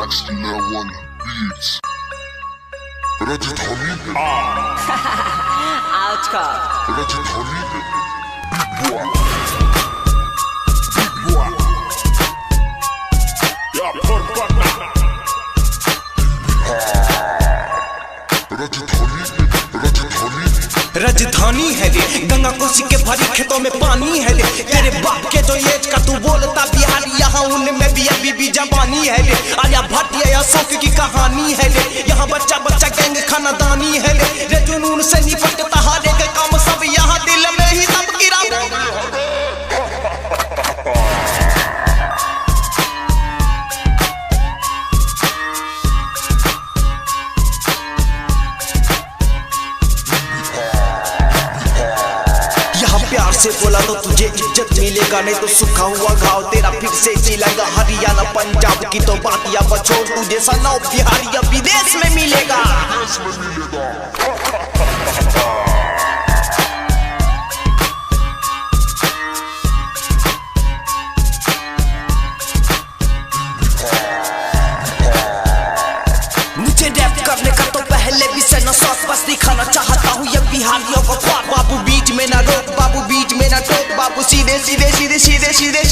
61 Beats राजधानी है ouch का राजधानी है राजधानी है रे गंगा कोसी के भरी खेतों में पानी है रे तेरे बाप के जो एज का तू बोलता बिहार यहाँ उनमें भी अभी भी जवानी है रे आर्या भट्ट या अशोक की कहानी है रे यहाँ बच्चा बच्चा गैंग खानदानी है रे जुनून से निपटता हारे के काम सब यहाँ दिल में ही सब गिरा प्यार से बोला तो तुझे इज्जत मिलेगा नहीं तो सूखा हुआ घाव तेरा फिर से चिलेगा हरियाणा पंजाब की तो बात या बछोड़ तू जैसा नौ बिहारी या विदेश में मिलेगा मुझे रैप करने का तो पहले भी से न सॉस बस दिखाना चाहता हूँ ये बिहारियों को ख्वाब बाबू बीच में ना रोक बाबू बीच में ना टोक बाबू सीधे सीधे सीधे सीधे सीधे